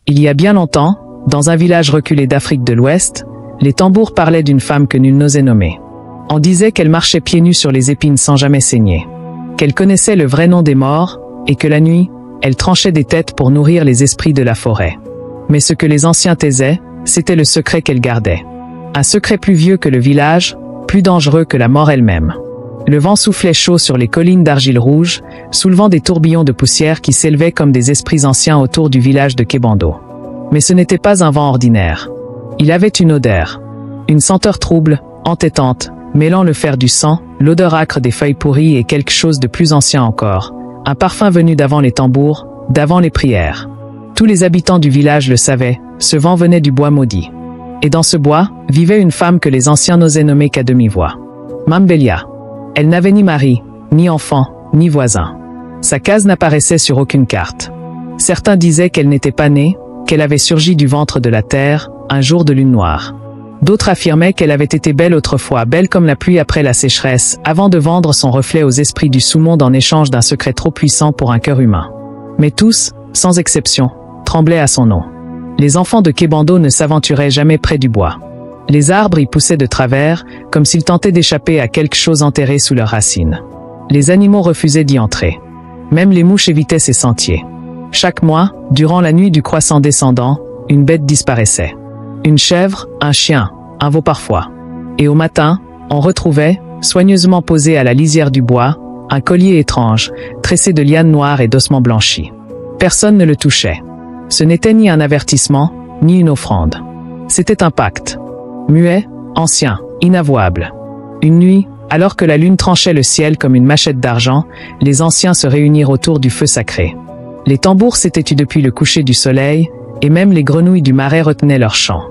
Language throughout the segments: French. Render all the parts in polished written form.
Il y a bien longtemps, dans un village reculé d'Afrique de l'Ouest, les tambours parlaient d'une femme que nul n'osait nommer. On disait qu'elle marchait pieds nus sur les épines sans jamais saigner, qu'elle connaissait le vrai nom des morts, et que la nuit, elle tranchait des têtes pour nourrir les esprits de la forêt. Mais ce que les anciens taisaient, c'était le secret qu'elle gardait. Un secret plus vieux que le village, plus dangereux que la mort elle-même. Le vent soufflait chaud sur les collines d'argile rouge, soulevant des tourbillons de poussière qui s'élevaient comme des esprits anciens autour du village de Kébando. Mais ce n'était pas un vent ordinaire. Il avait une odeur. Une senteur trouble, entêtante, mêlant le fer du sang, l'odeur âcre des feuilles pourries et quelque chose de plus ancien encore. Un parfum venu d'avant les tambours, d'avant les prières. Tous les habitants du village le savaient, ce vent venait du bois maudit. Et dans ce bois, vivait une femme que les anciens n'osaient nommer qu'à demi-voix. Mambelia. Elle n'avait ni mari, ni enfant, ni voisin. Sa case n'apparaissait sur aucune carte. Certains disaient qu'elle n'était pas née, qu'elle avait surgi du ventre de la terre, un jour de lune noire. D'autres affirmaient qu'elle avait été belle autrefois, belle comme la pluie après la sécheresse, avant de vendre son reflet aux esprits du sous-monde en échange d'un secret trop puissant pour un cœur humain. Mais tous, sans exception, tremblaient à son nom. Les enfants de Kébando ne s'aventuraient jamais près du bois. Les arbres y poussaient de travers, comme s'ils tentaient d'échapper à quelque chose enterré sous leurs racines. Les animaux refusaient d'y entrer. Même les mouches évitaient ces sentiers. Chaque mois, durant la nuit du croissant descendant, une bête disparaissait. Une chèvre, un chien, un veau parfois. Et au matin, on retrouvait, soigneusement posé à la lisière du bois, un collier étrange, tressé de lianes noires et d'ossements blanchis. Personne ne le touchait. Ce n'était ni un avertissement, ni une offrande. C'était un pacte. Muet, ancien, inavouable. Une nuit, alors que la lune tranchait le ciel comme une machette d'argent, les anciens se réunirent autour du feu sacré. Les tambours s'étaient tus depuis le coucher du soleil, et même les grenouilles du marais retenaient leur chant.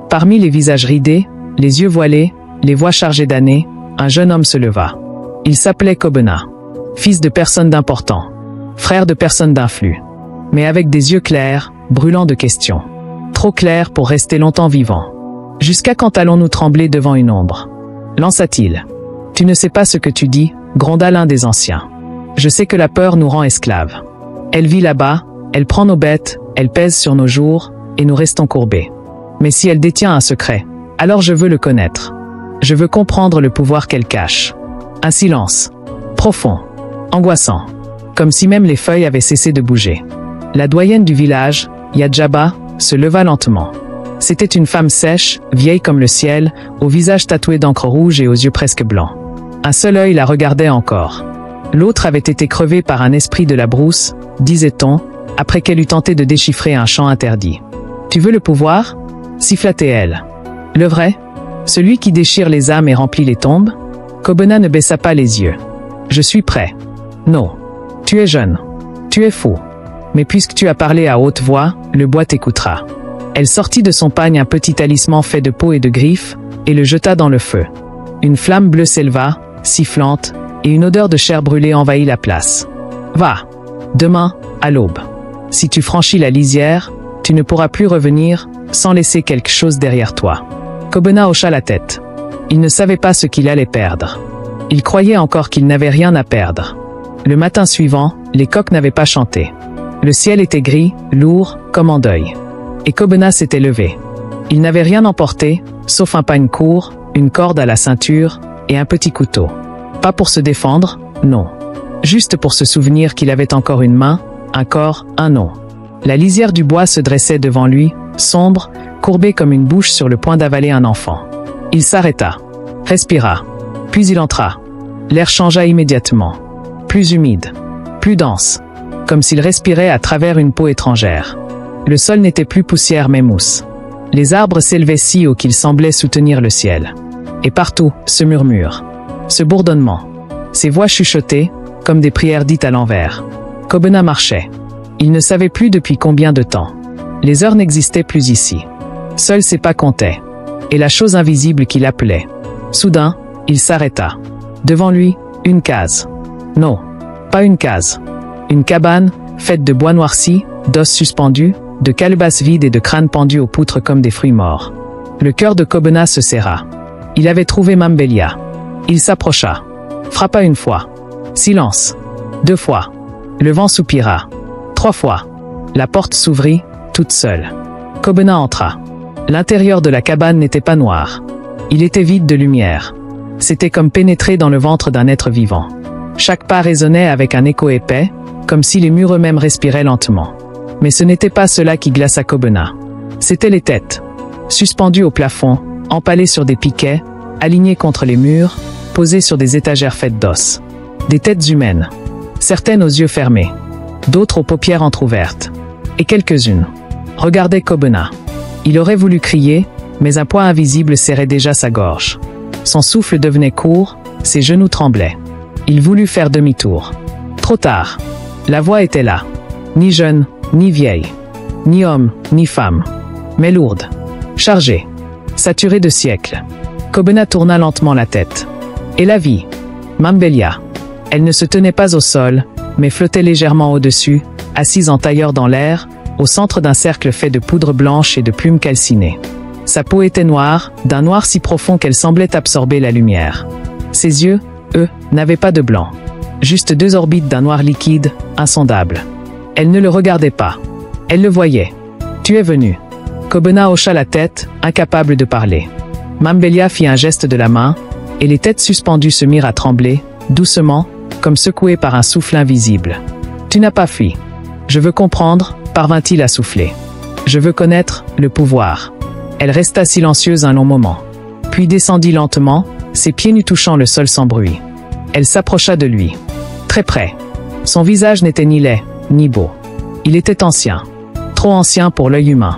Parmi les visages ridés, les yeux voilés, les voix chargées d'années, un jeune homme se leva. Il s'appelait Kobena. Fils de personne d'important. Frère de personne d'influx. Mais avec des yeux clairs, brûlants de questions. Trop clairs pour rester longtemps vivants. Jusqu'à quand allons-nous trembler devant une ombre? Lança-t-il. Tu ne sais pas ce que tu dis, gronda l'un des anciens. Je sais que la peur nous rend esclaves. Elle vit là-bas, elle prend nos bêtes, elle pèse sur nos jours, et nous restons courbés. Mais si elle détient un secret, alors je veux le connaître. Je veux comprendre le pouvoir qu'elle cache. Un silence. Profond. Angoissant. Comme si même les feuilles avaient cessé de bouger. La doyenne du village, Yadjaba, se leva lentement. C'était une femme sèche, vieille comme le ciel, au visage tatoué d'encre rouge et aux yeux presque blancs. Un seul œil la regardait encore. L'autre avait été crevé par un esprit de la brousse, disait-on, après qu'elle eut tenté de déchiffrer un chant interdit. « Tu veux le pouvoir » siffla-t-elle. « Le vrai ? Celui qui déchire les âmes et remplit les tombes » Kobena ne baissa pas les yeux. « Je suis prêt. »« Non. Tu es jeune. Tu es fou. Mais puisque tu as parlé à haute voix, le bois t'écoutera. » Elle sortit de son pagne un petit talisman fait de peau et de griffes, et le jeta dans le feu. Une flamme bleue s'éleva, sifflante, et une odeur de chair brûlée envahit la place. « Va. Demain, à l'aube. Si tu franchis la lisière, tu ne pourras plus revenir, sans laisser quelque chose derrière toi. » Kobena hocha la tête. Il ne savait pas ce qu'il allait perdre. Il croyait encore qu'il n'avait rien à perdre. Le matin suivant, les coqs n'avaient pas chanté. Le ciel était gris, lourd, comme en deuil. Et Kobena s'était levé. Il n'avait rien emporté, sauf un pagne court, une corde à la ceinture, et un petit couteau. Pas pour se défendre, non. Juste pour se souvenir qu'il avait encore une main, un corps, un nom. La lisière du bois se dressait devant lui, sombre, courbée comme une bouche sur le point d'avaler un enfant. Il s'arrêta, respira, puis il entra. L'air changea immédiatement. Plus humide, plus dense, comme s'il respirait à travers une peau étrangère. Le sol n'était plus poussière mais mousse. Les arbres s'élevaient si haut qu'ils semblaient soutenir le ciel. Et partout, ce murmure, ce bourdonnement, ces voix chuchotées, comme des prières dites à l'envers. Kobena marchait. Il ne savait plus depuis combien de temps. Les heures n'existaient plus ici. Seuls ses pas comptaient. Et la chose invisible qui l'appelait. Soudain, il s'arrêta. Devant lui, une case. Non, pas une case. Une cabane, faite de bois noirci, d'os suspendus, de calebasses vides et de crânes pendus aux poutres comme des fruits morts. Le cœur de Kobena se serra. Il avait trouvé Mambelia. Il s'approcha. Frappa une fois. Silence. 2 fois. Le vent soupira. 3 fois. La porte s'ouvrit, toute seule. Kobena entra. L'intérieur de la cabane n'était pas noir. Il était vide de lumière. C'était comme pénétrer dans le ventre d'un être vivant. Chaque pas résonnait avec un écho épais, comme si les murs eux-mêmes respiraient lentement. Mais ce n'était pas cela qui glaça Kobena. C'étaient les têtes. Suspendues au plafond, empalées sur des piquets, alignées contre les murs, posées sur des étagères faites d'os. Des têtes humaines. Certaines aux yeux fermés. D'autres aux paupières entr'ouvertes. Et quelques-unes regardaient Kobena. Il aurait voulu crier, mais un poids invisible serrait déjà sa gorge. Son souffle devenait court, ses genoux tremblaient. Il voulut faire demi-tour. Trop tard. La voix était là. Ni jeune, ni vieille. Ni homme, ni femme. Mais lourde. Chargée. Saturée de siècles. Kobena tourna lentement la tête. Et la vit. Mambelia. Elle ne se tenait pas au sol, mais flottait légèrement au-dessus, assise en tailleur dans l'air, au centre d'un cercle fait de poudre blanche et de plumes calcinées. Sa peau était noire, d'un noir si profond qu'elle semblait absorber la lumière. Ses yeux, eux, n'avaient pas de blanc. Juste deux orbites d'un noir liquide, insondable. Elle ne le regardait pas. Elle le voyait. « Tu es venu. » Kobena hocha la tête, incapable de parler. Mambelia fit un geste de la main, et les têtes suspendues se mirent à trembler, doucement, comme secouées par un souffle invisible. « Tu n'as pas fui. Je veux comprendre, » parvint-il à souffler. « Je veux connaître le pouvoir. » Elle resta silencieuse un long moment. Puis descendit lentement, ses pieds nus touchant le sol sans bruit. Elle s'approcha de lui. Très près. Son visage n'était ni laid, ni beau. Il était ancien. Trop ancien pour l'œil humain.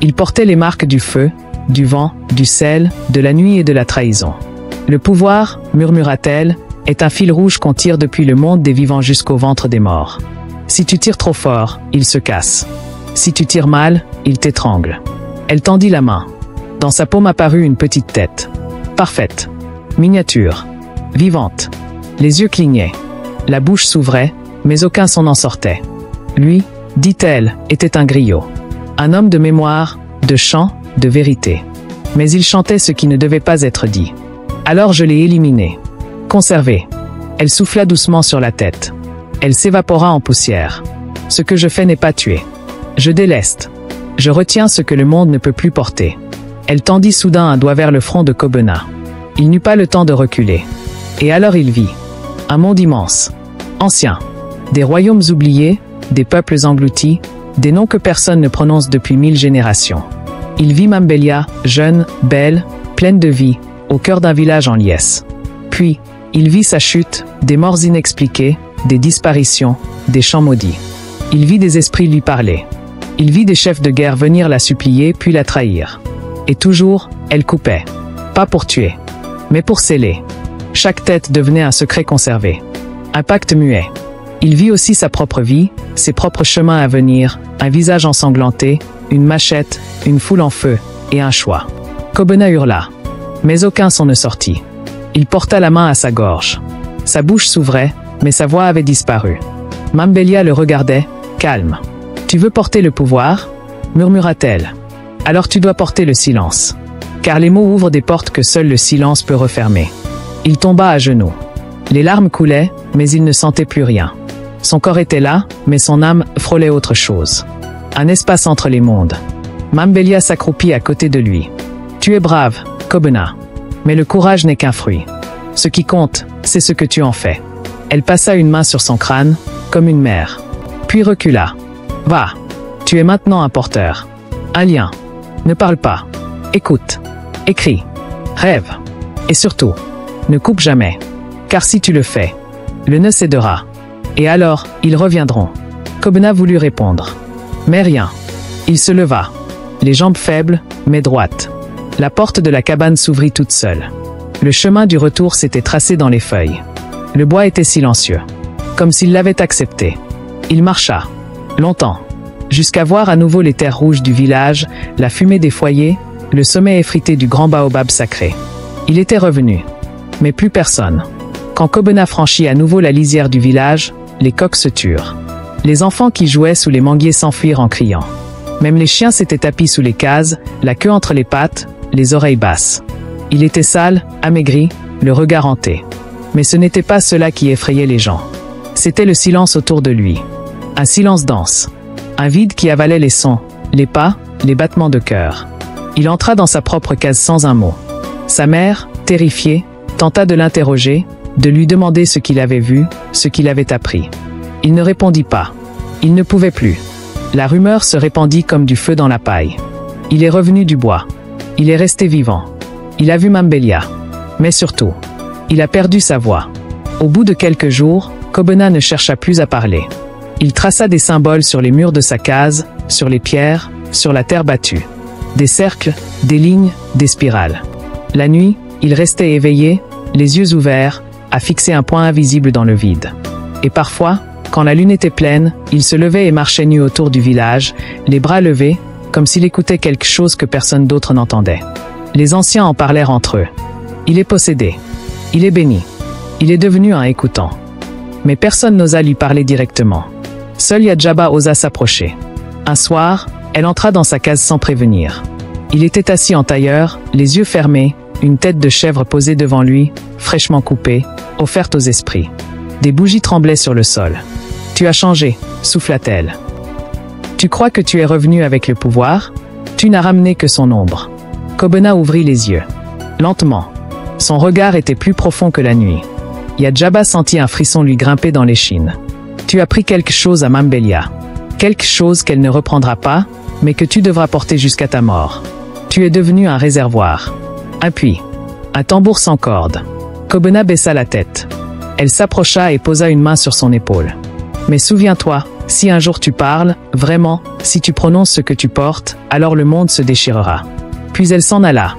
Il portait les marques du feu, du vent, du sel, de la nuit et de la trahison. Le pouvoir, murmura-t-elle, est un fil rouge qu'on tire depuis le monde des vivants jusqu'au ventre des morts. Si tu tires trop fort, il se casse. Si tu tires mal, il t'étrangle. Elle tendit la main. Dans sa paume apparut une petite tête. Parfaite. Miniature. Vivante. Les yeux clignaient. La bouche s'ouvrait, mais aucun son n'en sortait. Lui, dit-elle, était un griot. Un homme de mémoire, de chant, de vérité. Mais il chantait ce qui ne devait pas être dit. Alors je l'ai éliminé. Conservé. Elle souffla doucement sur la tête. Elle s'évapora en poussière. Ce que je fais n'est pas tuer. Je déleste. Je retiens ce que le monde ne peut plus porter. Elle tendit soudain un doigt vers le front de Kobena. Il n'eut pas le temps de reculer. Et alors il vit. Un monde immense. Ancien. Des royaumes oubliés, des peuples engloutis, des noms que personne ne prononce depuis 1000 générations. Il vit Mambelia, jeune, belle, pleine de vie, au cœur d'un village en liesse. Puis, il vit sa chute, des morts inexpliquées, des disparitions, des chants maudits. Il vit des esprits lui parler. Il vit des chefs de guerre venir la supplier puis la trahir. Et toujours, elle coupait. Pas pour tuer, mais pour sceller. Chaque tête devenait un secret conservé. Un pacte muet. Il vit aussi sa propre vie, ses propres chemins à venir, un visage ensanglanté, une machette, une foule en feu, et un choix. Kobena hurla. Mais aucun son ne sortit. Il porta la main à sa gorge. Sa bouche s'ouvrait, mais sa voix avait disparu. Mambelia le regardait, calme. « Tu veux porter le pouvoir ?» murmura-t-elle. « Alors tu dois porter le silence. Car les mots ouvrent des portes que seul le silence peut refermer. » Il tomba à genoux. Les larmes coulaient, mais il ne sentait plus rien. Son corps était là, mais son âme frôlait autre chose. Un espace entre les mondes. Mambelia s'accroupit à côté de lui. « Tu es brave, Kobena. Mais le courage n'est qu'un fruit. Ce qui compte, c'est ce que tu en fais. » Elle passa une main sur son crâne, comme une mère. Puis recula. « Va. Tu es maintenant un porteur. Un lien. Ne parle pas. Écoute. Écris. Rêve. Et surtout, ne coupe jamais. Car si tu le fais, le nœud cédera. Et alors, ils reviendront. » Kobena voulut répondre. Mais rien. Il se leva. Les jambes faibles, mais droites. La porte de la cabane s'ouvrit toute seule. Le chemin du retour s'était tracé dans les feuilles. Le bois était silencieux. Comme s'il l'avait accepté. Il marcha. Longtemps. Jusqu'à voir à nouveau les terres rouges du village, la fumée des foyers, le sommet effrité du grand baobab sacré. Il était revenu. Mais plus personne. Quand Kobena franchit à nouveau la lisière du village, les coqs se turent. Les enfants qui jouaient sous les manguiers s'enfuirent en criant. Même les chiens s'étaient tapis sous les cases, la queue entre les pattes, les oreilles basses. Il était sale, amaigri, le regard hanté. Mais ce n'était pas cela qui effrayait les gens. C'était le silence autour de lui. Un silence dense. Un vide qui avalait les sons, les pas, les battements de cœur. Il entra dans sa propre case sans un mot. Sa mère, terrifiée, tenta de l'interroger, de lui demander ce qu'il avait vu, ce qu'il avait appris. Il ne répondit pas. Il ne pouvait plus. La rumeur se répandit comme du feu dans la paille. Il est revenu du bois. Il est resté vivant. Il a vu Mambelia. Mais surtout, il a perdu sa voix. Au bout de quelques jours, Kobena ne chercha plus à parler. Il traça des symboles sur les murs de sa case, sur les pierres, sur la terre battue. Des cercles, des lignes, des spirales. La nuit, il restait éveillé, les yeux ouverts, à fixer un point invisible dans le vide. Et parfois, quand la lune était pleine, il se levait et marchait nu autour du village, les bras levés, comme s'il écoutait quelque chose que personne d'autre n'entendait. Les anciens en parlèrent entre eux. Il est possédé. Il est béni. Il est devenu un écoutant. Mais personne n'osa lui parler directement. Seul Yadjaba osa s'approcher. Un soir, elle entra dans sa case sans prévenir. Il était assis en tailleur, les yeux fermés, une tête de chèvre posée devant lui, fraîchement coupée, offerte aux esprits. Des bougies tremblaient sur le sol. « Tu as changé », souffla-t-elle. « Tu crois que tu es revenu avec le pouvoir ? Tu n'as ramené que son ombre. » Kobena ouvrit les yeux. Lentement. Son regard était plus profond que la nuit. Yadjaba sentit un frisson lui grimper dans l'échine. « Tu as pris quelque chose à Mambelia. Quelque chose qu'elle ne reprendra pas, mais que tu devras porter jusqu'à ta mort. Tu es devenu un réservoir. Un puits. Un tambour sans corde. » Kobena baissa la tête. Elle s'approcha et posa une main sur son épaule. « Mais souviens-toi, si un jour tu parles, vraiment, si tu prononces ce que tu portes, alors le monde se déchirera. » Puis elle s'en alla.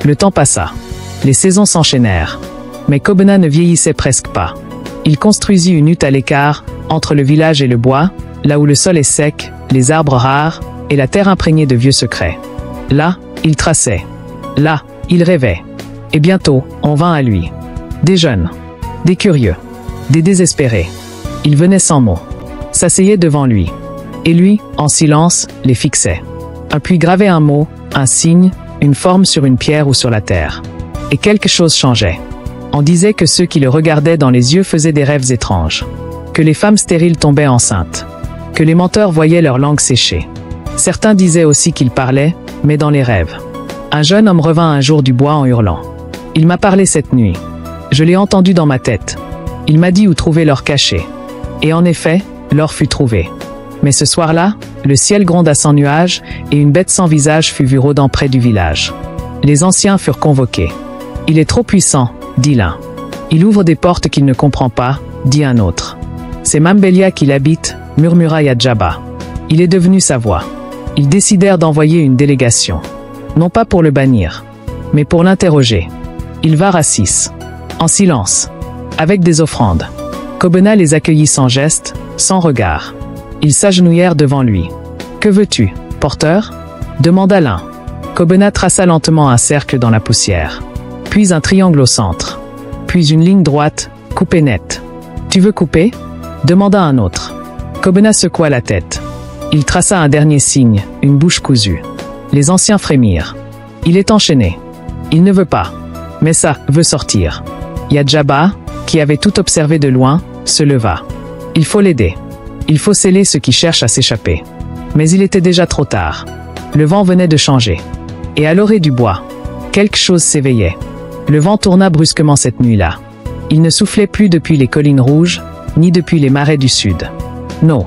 Le temps passa. Les saisons s'enchaînèrent. Mais Kobena ne vieillissait presque pas. Il construisit une hutte à l'écart, entre le village et le bois, là où le sol est sec, les arbres rares, et la terre imprégnée de vieux secrets. Là, il traçait. Là, il rêvait. Et bientôt, on vint à lui. Des jeunes. Des curieux. Des désespérés. Ils venaient sans mots. S'asseyaient devant lui. Et lui, en silence, les fixait. Puis gravait un mot, un signe, une forme sur une pierre ou sur la terre. Et quelque chose changeait. On disait que ceux qui le regardaient dans les yeux faisaient des rêves étranges. Que les femmes stériles tombaient enceintes. Que les menteurs voyaient leur langue sécher. Certains disaient aussi qu'ils parlaient, mais dans les rêves. Un jeune homme revint un jour du bois en hurlant. Il m'a parlé cette nuit. Je l'ai entendu dans ma tête. Il m'a dit où trouver l'or caché. Et en effet, l'or fut trouvé. Mais ce soir-là, le ciel gronda sans nuages, et une bête sans visage fut vue rôdant près du village. Les anciens furent convoqués. « Il est trop puissant », dit l'un. « Il ouvre des portes qu'il ne comprend pas », dit un autre. « C'est Mambelia qui l'habite », murmura Yadjaba. Il est devenu sa voix. Ils décidèrent d'envoyer une délégation. Non pas pour le bannir, mais pour l'interroger. Ils vinrent à 6. En silence. Avec des offrandes. Kobena les accueillit sans geste, sans regard. Ils s'agenouillèrent devant lui. « Que veux-tu, porteur ?» demanda l'un. Kobena traça lentement un cercle dans la poussière. Puis un triangle au centre. Puis une ligne droite, coupée nette. « Tu veux couper ?» demanda un autre. Kobena secoua la tête. Il traça un dernier signe, une bouche cousue. Les anciens frémirent. Il est enchaîné. Il ne veut pas. Mais ça veut sortir. Yadjaba, qui avait tout observé de loin, se leva. Il faut l'aider. Il faut sceller ceux qui cherchent à s'échapper. Mais il était déjà trop tard. Le vent venait de changer. Et à l'orée du bois, quelque chose s'éveillait. Le vent tourna brusquement cette nuit-là. Il ne soufflait plus depuis les collines rouges, ni depuis les marais du sud. Non.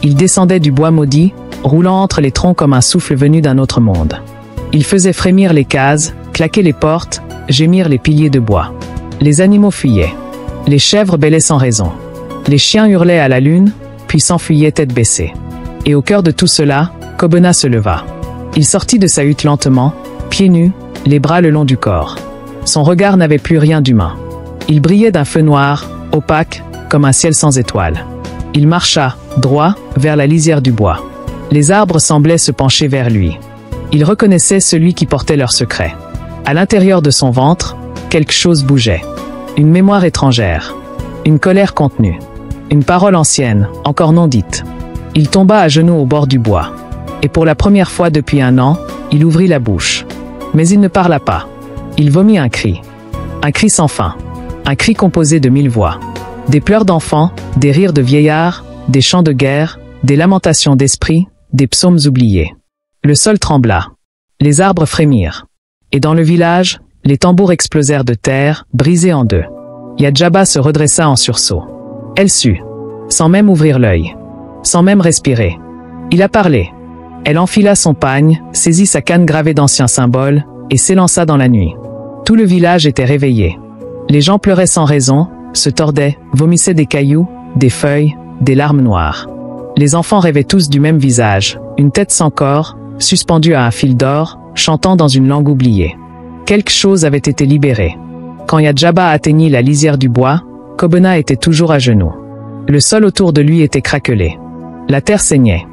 Il descendait du bois maudit, roulant entre les troncs comme un souffle venu d'un autre monde. Il faisait frémir les cases, claquer les portes, gémir les piliers de bois. Les animaux fuyaient. Les chèvres bêlaient sans raison. Les chiens hurlaient à la lune, puis s'enfuyaient tête baissée. Et au cœur de tout cela, Kobena se leva. Il sortit de sa hutte lentement, pieds nus, les bras le long du corps. Son regard n'avait plus rien d'humain. Il brillait d'un feu noir, opaque, comme un ciel sans étoiles. Il marcha, droit, vers la lisière du bois. Les arbres semblaient se pencher vers lui. Il reconnaissait celui qui portait leur secret. À l'intérieur de son ventre, quelque chose bougeait. Une mémoire étrangère. Une colère contenue. Une parole ancienne, encore non dite. Il tomba à genoux au bord du bois. Et pour la première fois depuis 1 an, il ouvrit la bouche. Mais il ne parla pas. Il vomit un cri. Un cri sans fin. Un cri composé de 1000 voix. Des pleurs d'enfants, des rires de vieillards, des chants de guerre, des lamentations d'esprit, des psaumes oubliés. Le sol trembla. Les arbres frémirent. Et dans le village, les tambours explosèrent de terre, brisés en deux. Yadjaba se redressa en sursaut. Elle sut. Sans même ouvrir l'œil. Sans même respirer. Il a parlé. Elle enfila son pagne, saisit sa canne gravée d'anciens symboles, et s'élança dans la nuit. Tout le village était réveillé. Les gens pleuraient sans raison, se tordaient, vomissaient des cailloux, des feuilles, des larmes noires. Les enfants rêvaient tous du même visage, une tête sans corps, suspendue à un fil d'or, chantant dans une langue oubliée. Quelque chose avait été libéré. Quand Yadjaba atteignit la lisière du bois, Kobena était toujours à genoux. Le sol autour de lui était craquelé. La terre saignait.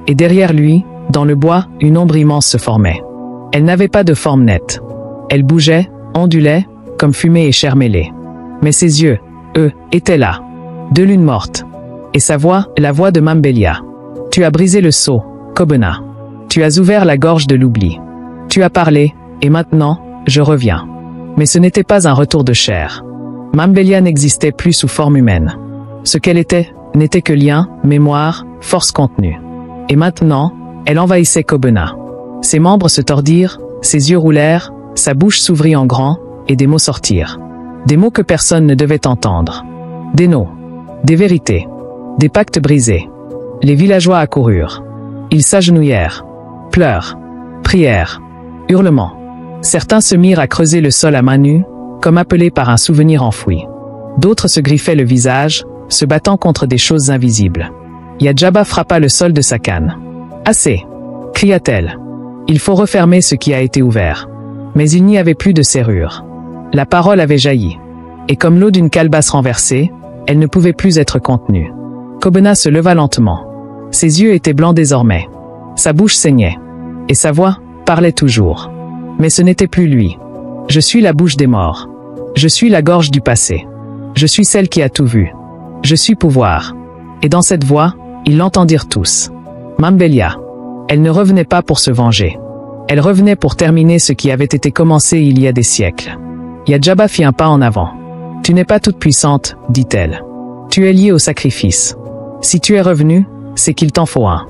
Et derrière lui, dans le bois, une ombre immense se formait. Elle n'avait pas de forme nette. Elle bougeait, ondulait, comme fumée et chair mêlée. Mais ses yeux, eux, étaient là. Deux lunes mortes. Et sa voix, la voix de Mambelia. Tu as brisé le sceau, Kobena. Tu as ouvert la gorge de l'oubli. Tu as parlé, et maintenant, je reviens. Mais ce n'était pas un retour de chair. Mambelia n'existait plus sous forme humaine. Ce qu'elle était, n'était que lien, mémoire, force contenue. Et maintenant, elle envahissait Kobena. Ses membres se tordirent, ses yeux roulèrent, sa bouche s'ouvrit en grand, et des mots sortirent. Des mots que personne ne devait entendre. Des noms. Des vérités. Des pactes brisés. Les villageois accoururent. Ils s'agenouillèrent. Pleurs. Prières. Hurlements. Certains se mirent à creuser le sol à main nue, comme appelés par un souvenir enfoui. D'autres se griffaient le visage, se battant contre des choses invisibles. Yadjaba frappa le sol de sa canne. « Assez !» cria-t-elle. « Il faut refermer ce qui a été ouvert. » Mais il n'y avait plus de serrure. La parole avait jailli. Et comme l'eau d'une calebasse renversée, elle ne pouvait plus être contenue. Kobena se leva lentement. Ses yeux étaient blancs désormais. Sa bouche saignait. Et sa voix parlait toujours. Mais ce n'était plus lui. « Je suis la bouche des morts. Je suis la gorge du passé. Je suis celle qui a tout vu. Je suis pouvoir. » Et dans cette voix, ils l'entendirent tous. Mambelia. Elle ne revenait pas pour se venger. Elle revenait pour terminer ce qui avait été commencé il y a des siècles. Yadjaba fit un pas en avant. « Tu n'es pas toute puissante, dit-elle. Tu es liée au sacrifice. Si tu es revenu, c'est qu'il t'en faut un. »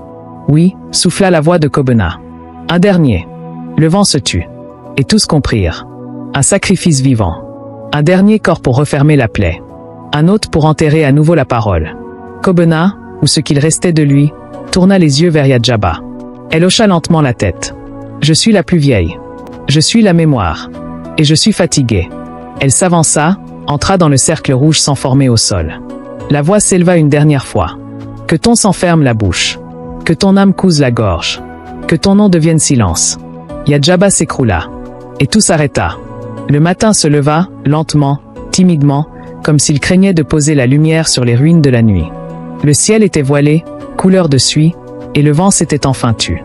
Oui, souffla la voix de Kobena. Un dernier. Le vent se tut. Et tous comprirent. Un sacrifice vivant. Un dernier corps pour refermer la plaie. Un autre pour enterrer à nouveau la parole. Kobena, ou ce qu'il restait de lui, tourna les yeux vers Yadjaba. Elle hocha lentement la tête. « Je suis la plus vieille. Je suis la mémoire. Et je suis fatiguée. » Elle s'avança, entra dans le cercle rouge sans former au sol. La voix s'éleva une dernière fois. « Que ton sang ferme la bouche. Que ton âme couse la gorge. Que ton nom devienne silence. » Yadjaba s'écroula. Et tout s'arrêta. Le matin se leva, lentement, timidement, comme s'il craignait de poser la lumière sur les ruines de la nuit. Le ciel était voilé, couleur de suie, et le vent s'était enfin tu.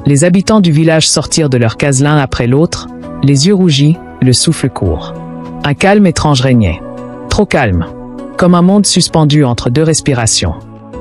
Les habitants du village sortirent de leurs cases l'un après l'autre, les yeux rougis, le souffle court. Un calme étrange régnait. Trop calme. Comme un monde suspendu entre deux respirations.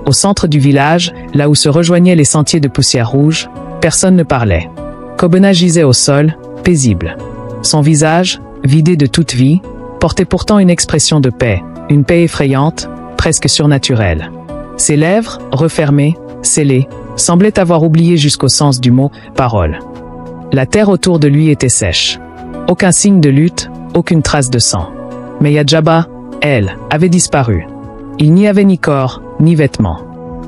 Au centre du village, là où se rejoignaient les sentiers de poussière rouge, personne ne parlait. Kobena gisait au sol, paisible. Son visage, vidé de toute vie, portait pourtant une expression de paix, une paix effrayante, presque surnaturelle. Ses lèvres, refermées, scellées, semblaient avoir oublié jusqu'au sens du mot « parole ». La terre autour de lui était sèche. Aucun signe de lutte, aucune trace de sang. Mais Yadjaba, elle, avait disparu. Il n'y avait ni corps, ni vêtements.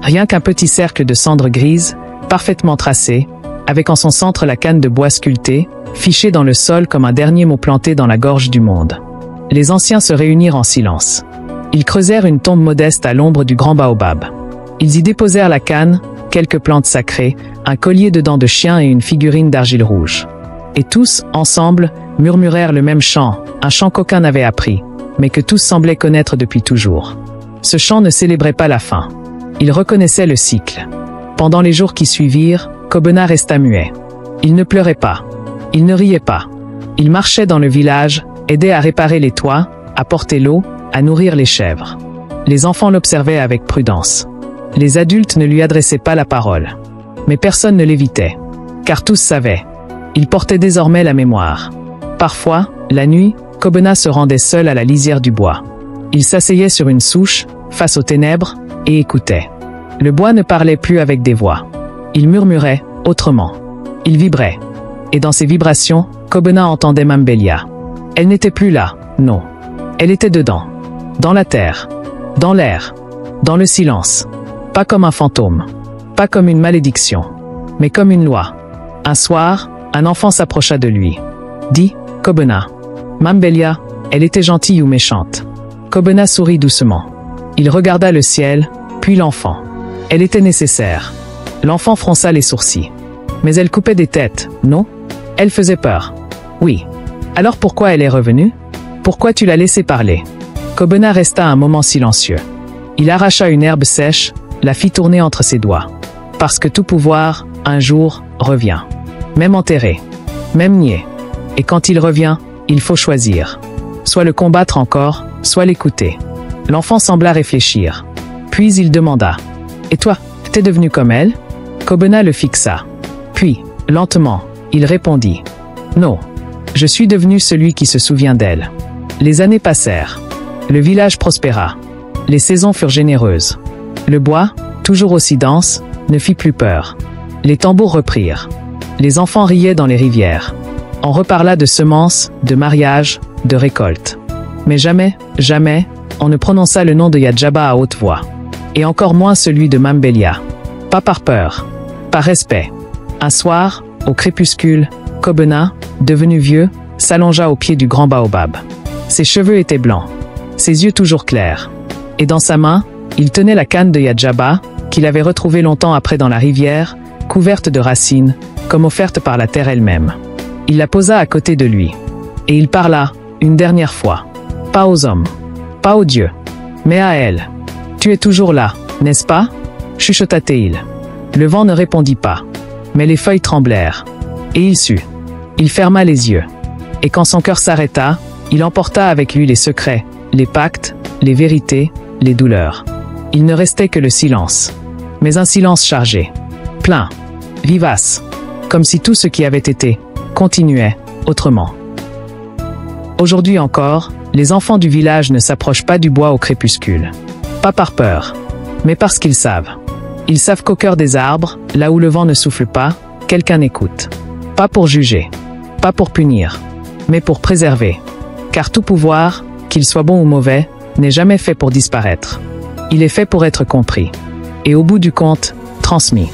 Rien qu'un petit cercle de cendres grises, parfaitement tracé, avec en son centre la canne de bois sculptée, fichée dans le sol comme un dernier mot planté dans la gorge du monde. Les anciens se réunirent en silence. Ils creusèrent une tombe modeste à l'ombre du grand baobab. Ils y déposèrent la canne, quelques plantes sacrées, un collier de dents de chien et une figurine d'argile rouge. Et tous, ensemble, murmurèrent le même chant, un chant qu'aucun n'avait appris, mais que tous semblaient connaître depuis toujours. Ce chant ne célébrait pas la fin. Il reconnaissait le cycle. Pendant les jours qui suivirent, Kobena resta muet. Il ne pleurait pas. Il ne riait pas. Il marchait dans le village, aidait à réparer les toits, à porter l'eau, à nourrir les chèvres. Les enfants l'observaient avec prudence. Les adultes ne lui adressaient pas la parole. Mais personne ne l'évitait. Car tous savaient. Il portait désormais la mémoire. Parfois, la nuit, Kobena se rendait seul à la lisière du bois. Il s'asseyait sur une souche, face aux ténèbres, et écoutait. Le bois ne parlait plus avec des voix. Il murmurait, autrement. Il vibrait. Et dans ces vibrations, Kobena entendait Mambelia. Elle n'était plus là, non. Elle était dedans. Dans la terre. Dans l'air. Dans le silence. Pas comme un fantôme. Pas comme une malédiction. Mais comme une loi. Un soir, un enfant s'approcha de lui. Dit, Kobena. Mambelia, elle était gentille ou méchante? Kobena sourit doucement. Il regarda le ciel, puis l'enfant. Elle était nécessaire. L'enfant fronça les sourcils. Mais elle coupait des têtes, non? Elle faisait peur. Oui. Alors pourquoi elle est revenue? Pourquoi tu l'as laissée parler? Kobena resta un moment silencieux. Il arracha une herbe sèche, la fit tourner entre ses doigts. Parce que tout pouvoir, un jour, revient. Même enterré. Même nié. Et quand il revient, il faut choisir. Soit le combattre encore, soit l'écouter. L'enfant sembla réfléchir. Puis il demanda. Et toi, t'es devenu comme elle? Kobena le fixa. Puis, lentement, il répondit. Non. Je suis devenu celui qui se souvient d'elle. Les années passèrent. Le village prospéra. Les saisons furent généreuses. Le bois, toujours aussi dense, ne fit plus peur. Les tambours reprirent. Les enfants riaient dans les rivières. On reparla de semences, de mariages, de récoltes. Mais jamais, jamais, on ne prononça le nom de Yadjaba à haute voix. Et encore moins celui de Mambelia. Pas par peur. Par respect. Un soir, au crépuscule, Kobena, devenu vieux, s'allongea au pied du grand baobab. Ses cheveux étaient blancs. Ses yeux toujours clairs. Et dans sa main, il tenait la canne de Yadjaba, qu'il avait retrouvée longtemps après dans la rivière, couverte de racines, comme offerte par la terre elle-même. Il la posa à côté de lui. Et il parla, une dernière fois. Pas aux hommes. Pas aux dieux. Mais à elle. Tu es toujours là, n'est-ce pas? Chuchota-t-il. Le vent ne répondit pas. Mais les feuilles tremblèrent. Et il sut. Il ferma les yeux. Et quand son cœur s'arrêta, il emporta avec lui les secrets, les pactes, les vérités, les douleurs. Il ne restait que le silence. Mais un silence chargé. Plein. Vivace. Comme si tout ce qui avait été, continuait, autrement. Aujourd'hui encore, les enfants du village ne s'approchent pas du bois au crépuscule. Pas par peur. Mais parce qu'ils savent. Ils savent qu'au cœur des arbres, là où le vent ne souffle pas, quelqu'un écoute. Pas pour juger. Pas pour punir. Mais pour préserver. Car tout pouvoir, qu'il soit bon ou mauvais, n'est jamais fait pour disparaître. Il est fait pour être compris. Et au bout du compte, transmis.